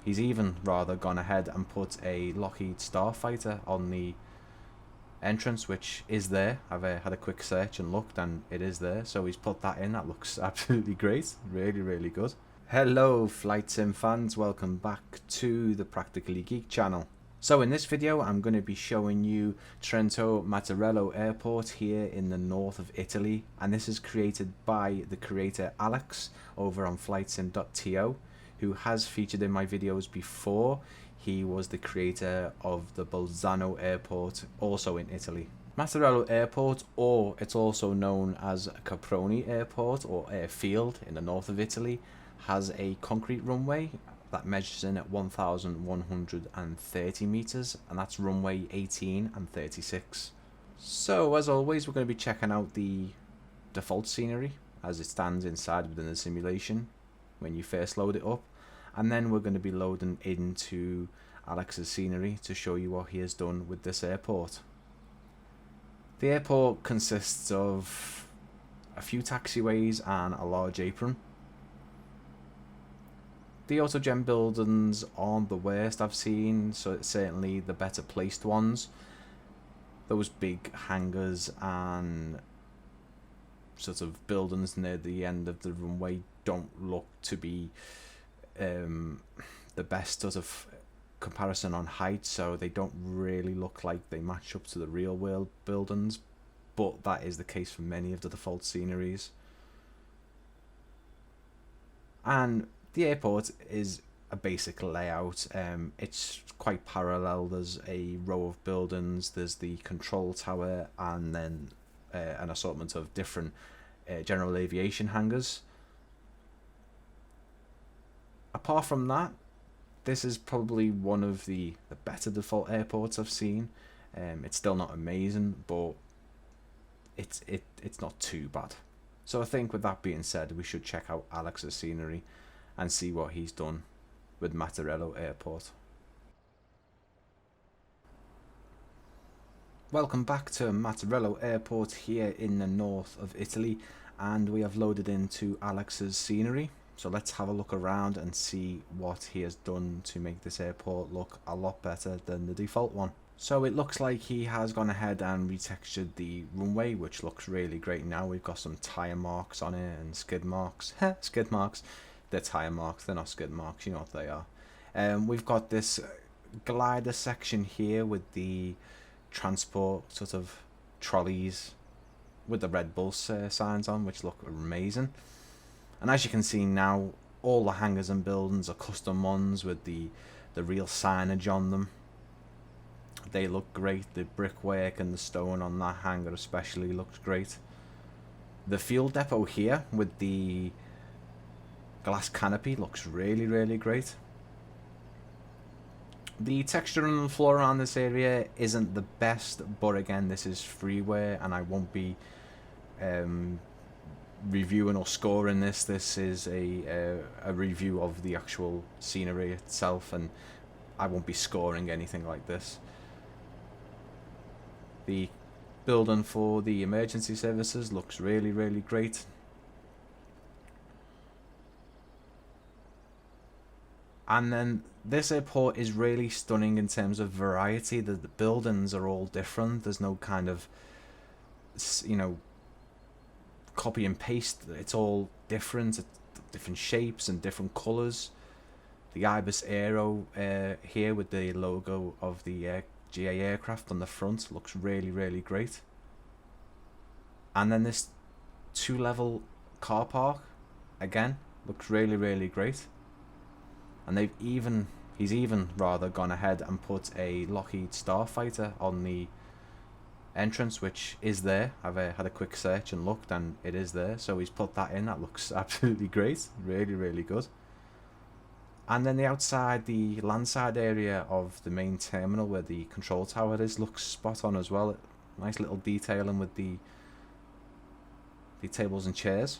He's even rather gone ahead and put a Lockheed Starfighter on the entrance, which is there. I've had a quick search and looked, and it is there, so he's put that in. That looks absolutely great, really good. Hello Flight Sim fans, welcome back to the Practically Geek channel. So in this video I'm going to be showing you Trento-Mattarello Airport here in the north of Italy, and this is created by the creator Alex over on flightsim.to, who has featured in my videos before. He was the creator of the Bolzano Airport, also in Italy. Mattarello Airport, or it's also known as Caproni Airport or Airfield in the north of Italy, has a concrete runway that measures in at 1,130 meters, and that's runway 18 and 36. So as always, we're going to be checking out the default scenery as it stands inside within the simulation when you first load it up, and then we're going to be loading into Alex's scenery to show you what he has done with this airport. The airport consists of a few taxiways and a large apron. The autogen buildings aren't the worst I've seen, so it's certainly the better placed ones. Those big hangars and sort of buildings near the end of the runway don't look to be the best sort of comparison on height, so they don't really look like they match up to the real world buildings, but that is the case for many of the default sceneries. And the airport is a basic layout. It's quite parallel. There's a row of buildings, there's the control tower, and then an assortment of different general aviation hangars. Apart from that, this is probably one of the better default airports I've seen. It's still not amazing, but it's not too bad. So I think with that being said, we should check out Alex's scenery and see what he's done with Mattarello Airport. Welcome back to Mattarello Airport here in the north of Italy, and we have loaded into Alex's scenery. So let's have a look around and see what he has done to make this airport look a lot better than the default one. So it looks like he has gone ahead and retextured the runway, which looks really great now. We've got some tyre marks on it and skid marks. Skid marks. They're tyre marks, they're not skid marks, you know what they are. We've got this glider section here with the transport sort of trolleys with the Red Bull signs on, which look amazing. And as you can see now, all the hangars and buildings are custom ones with the real signage on them. They look great. The brickwork and the stone on that hangar especially looks great. The fuel depot here with the glass canopy looks really great. The texture on the floor around this area isn't the best, but again, this is freeware and I won't be reviewing or scoring this. This is a review of the actual scenery itself, and I won't be scoring anything like this. The building for the emergency services looks really great. And then this airport is really stunning in terms of variety. The buildings are all different. There's no kind of, you know, copy and paste. It's all different, different shapes and different colours. The Ibis Aero here with the logo of the GA aircraft on the front looks really great. And then this 2-level car park again looks really great. And he's even rather gone ahead and put a Lockheed Starfighter on the entrance, which is there. I've had a quick search and looked, and it is there, so he's put that in. That looks absolutely great, really good. And then the outside, the landside area of the main terminal where the control tower is looks spot on as well. Nice little detailing with the tables and chairs,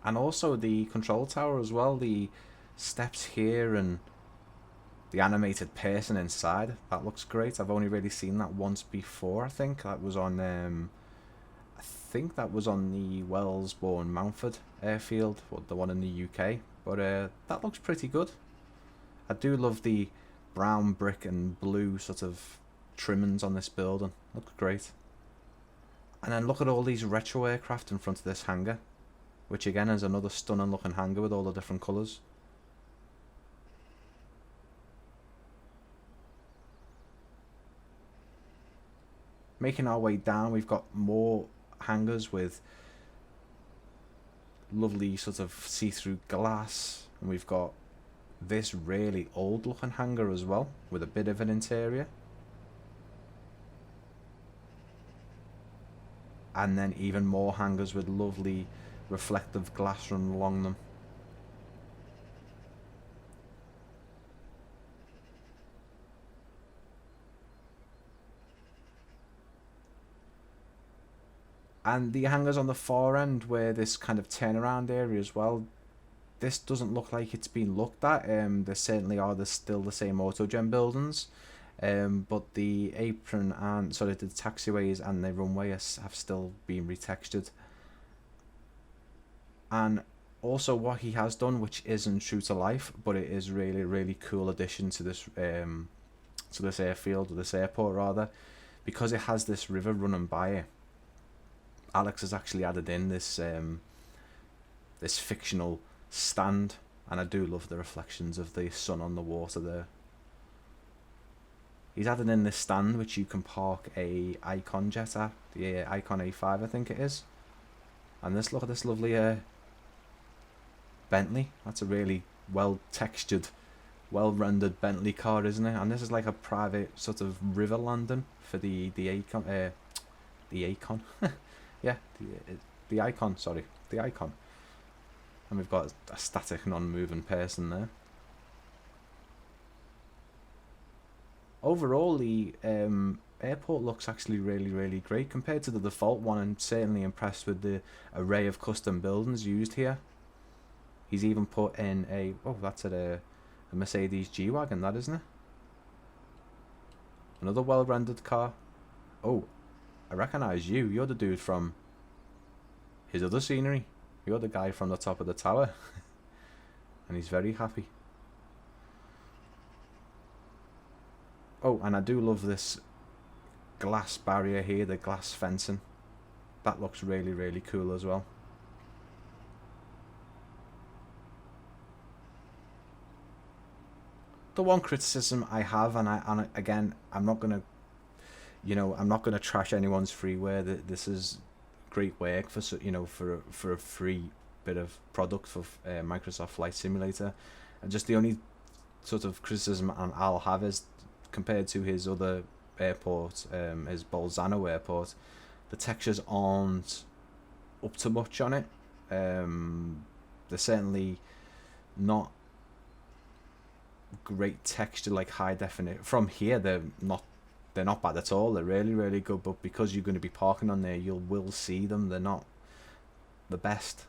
and also the control tower as well. The steps here and the animated person inside, that looks great. I've only really seen that once before. I think that was on the Wellesbourne Mountford airfield, the one in the UK, but that looks pretty good. I do love the brown brick and blue sort of trimmings on this building. Looks great. And then look at all these retro aircraft in front of this hangar, which again is another stunning looking hangar with all the different colours. Making our way down, we've got more hangars with lovely sort of see-through glass, and we've got this really old looking hangar as well with a bit of an interior, and then even more hangars with lovely reflective glass run along them. And the hangars on the far end where this kind of turnaround area as well, this doesn't look like it's been looked at. There certainly are still the same autogen buildings, but the apron and the taxiways and the runway have still been retextured. And also what he has done, which isn't true to life, but it is really cool addition to this airfield, or this airport rather, because it has this river running by it. Alex has actually added in this this fictional stand, and I do love the reflections of the sun on the water there. He's added in this stand which you can park a Icon jet at, the Icon A5 I think it is. And look at this lovely Bentley. That's a really well textured, well rendered Bentley car, isn't it? And this is like a private sort of river landing for the Icon, yeah, the Icon, sorry, the Icon. And we've got a static non-moving person there. Overall, the airport looks actually really great compared to the default one. I'm certainly impressed with the array of custom buildings used here. He's even put in that's a Mercedes G-Wagon, that isn't it? Another well-rendered car. Oh, I recognise you. You're the dude from his other scenery. You're the guy from the top of the tower. And he's very happy. Oh, and I do love this glass barrier here, the glass fencing. That looks really cool as well. The one criticism I have, and again, I'm not gonna trash anyone's freeware. This is great work for for a free bit of product for Microsoft Flight Simulator. And just the only sort of criticism I'll have is, compared to his other airport, his Bolzano airport, the textures aren't up to much on it. They're certainly not great texture, like high definition. From here, they're not bad at all. They're really good, but because you're going to be parking on there, you will see them. They're not the best.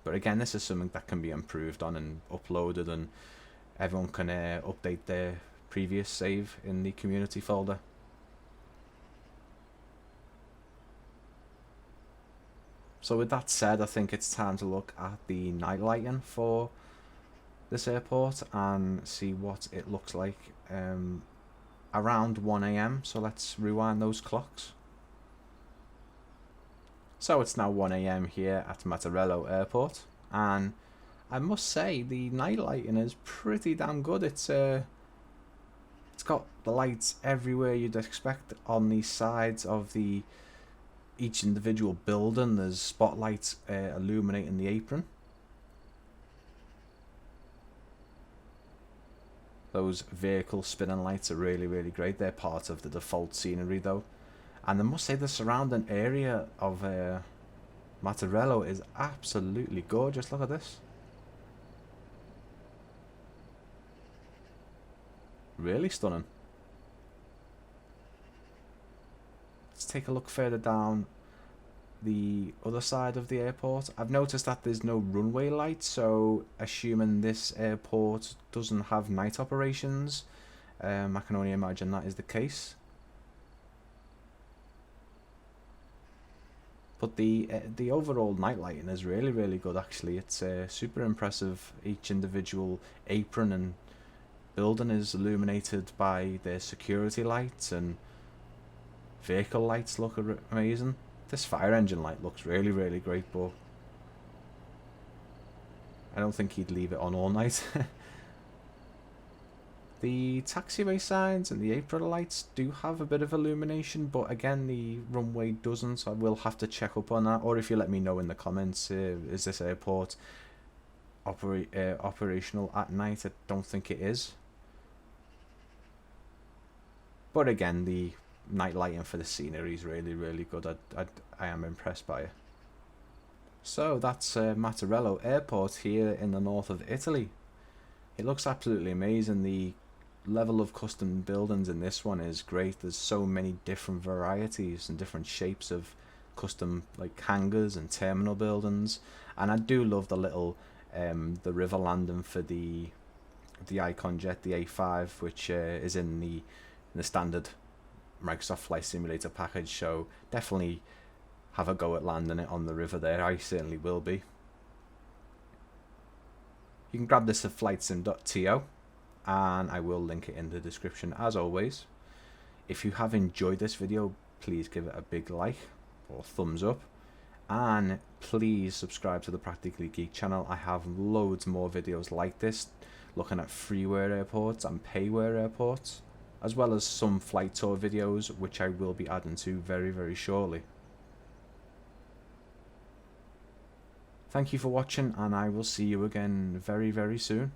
But again, this is something that can be improved on and uploaded, and everyone can update their previous save in the community folder. So with that said, I think it's time to look at the night lighting for this airport and see what it looks like around 1 AM. So let's rewind those clocks. So it's now 1 AM here at Mattarello Airport, and I must say the night lighting is pretty damn good. It's got the lights everywhere you'd expect on the sides of each individual building. There's spotlights illuminating the apron. Those vehicle spinning lights are really great. They're part of the default scenery though. And I must say the surrounding area of Mattarello is absolutely gorgeous. Look at this. Really stunning. Let's take a look further down the other side of the airport. I've noticed that there's no runway lights, so assuming this airport doesn't have night operations, I can only imagine that is the case. But the overall night lighting is really good actually. It's super impressive, each individual apron and building is illuminated by their security lights, and vehicle lights look amazing. This fire engine light looks really, really great, but I don't think he'd leave it on all night. The taxiway signs and the apron lights do have a bit of illumination, but again the runway doesn't, so I will have to check up on that. Or if you let me know in the comments, is this airport operational at night? I don't think it is. But again, the night lighting for the scenery is really, really good. I am impressed by it. So that's Mattarello Airport here in the north of Italy. It looks absolutely amazing. The level of custom buildings in this one is great. There's so many different varieties and different shapes of custom like hangars and terminal buildings, and I do love the little the river landing for the Icon jet, the A5, which is in the standard Microsoft Flight Simulator package. So definitely have a go at landing it on the river there. I certainly will be. You can grab this at flightsim.to, and I will link it in the description as always. If you have enjoyed this video, please give it a big like or thumbs up, and please subscribe to the Practically Geek channel. I have loads more videos like this, looking at freeware airports and payware airports, as well as some flight tour videos, which I will be adding to very, very shortly. Thank you for watching, and I will see you again very, very soon.